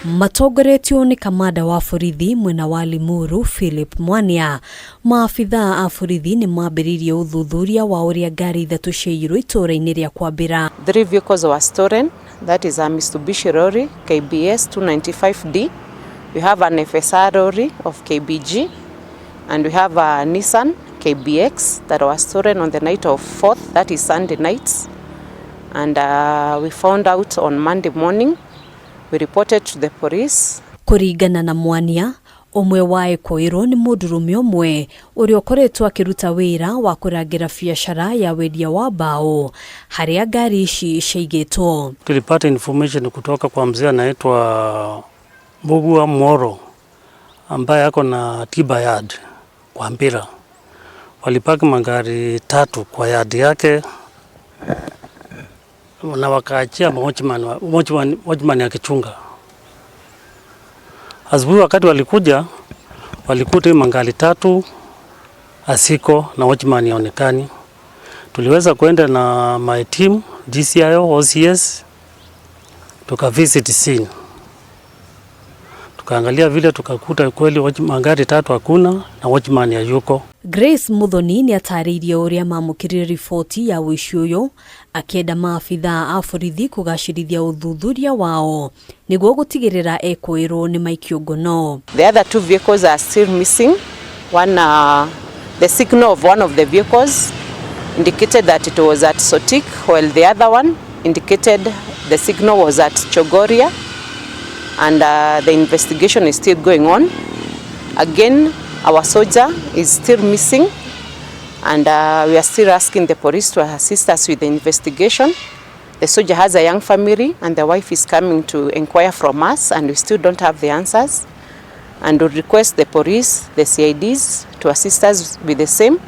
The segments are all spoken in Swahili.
Matongoretio ni kamanda wa borithi mwena wa Limuru Philip Mwania. Maabithaa a borithi ni mambĩrĩirie ũthuthuria wa ũrĩa ngari ithatu ciaiyirwo itũũra-inĩ rĩa Kwambĩra. 3 vehicles were stolen. That is a Mitsubishi lorry KBS 295D. We have an FSR lorry of KBG, and we have a Nissan KBX that was stolen on the night of 4th, that is Sunday nights. And we found out on Monday morning. We reported to the police. Kuringana na Mwania, umwe wa ekuirwo ni MUNDURUME umwe uria ukoretwo akiruta wira wa kurangira biashara ya wendia wa MBAO haria ngari ici ciaigitwo. Tulipata information kutoka kwa mzee anaitwa Mbugua Moro ambaye ako na tiba yard KWAMBIRA. Walipaki magari 3 kwa yard yake na wakaachia watchman akichunga. Asubuhi wakati walikuta magari 3 asiko na watchman yaonekani. Tuliweza kwenda na my team DCIO OCS tukavisit scene. Tukaangalia vile tukakuta kweli magari 3 hakuna na watchman hayuko. Grace Muthoni ni atariirie uria mamukirire ripoti ya wuici uyu akienda maabithaa a borithi kugacirithia uthuthuria wao niguo gutigirira ekuirwo ni maikio ngono. The other 2 vehicles are still missing. One the signal of one of the vehicles indicated that it was at Sotik, while the other one indicated the signal was at Chogoria, and the investigation is still going on. Again, our soldier is still missing, and we are still asking the police to assist us with the investigation. The soldier has a young family, and the wife is coming to inquire from us, and we still don't have the answers. And we request the police, the CIDs, to assist us with the same,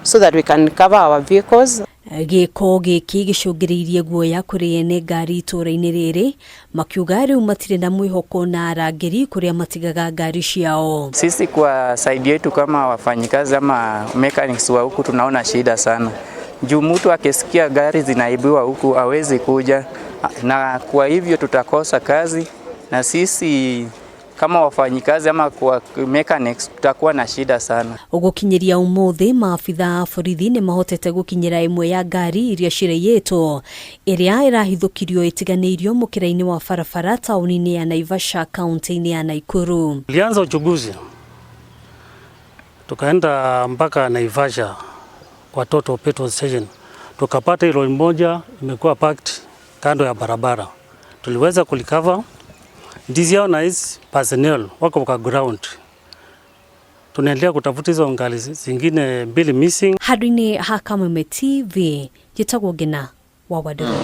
so that we can recover our vehicles. Giko giki gicungiriirie guoya kuri ene ngari itũũra-inĩ rĩrĩ makiuga rĩu matirĩ na mwĩhoko na arangĩri kuria matigaga ngari ciao. Sisi kwa side yetu kama wafanyikazi ama mechanics wa huku tunaona shida sana. Juu mtu akisikia gari zinaibiwa huku hawezi kuja, na kwa hivyo tutakosa kazi, na sisi kama wafanyikazi ama kwa mechanics tutakuwa na shida sana. Gukinyiria umuthi maabithaa a borithi ni mahotete gukinyira imwe ya ngari iria cireiyetwo iria irahithukirio itiganiirio mukira-ini wa barabara tauni-ini ya NAIVASHA kaunti-ini ya NAKURU. Tulianza uchunguzi, tukaenda mpaka NAIVASHA kwa total petrol station, tukapata lori moja imekuwa parked kando ya barabara. Tuliweza kulikava. Ndizio na hizi personnel wako kwa ground. Tunaendelea kutafuta hizo ngari zingine 2 missing. Hadini ha KWAMBIRA TV jitagwo Ngina wa Waduru.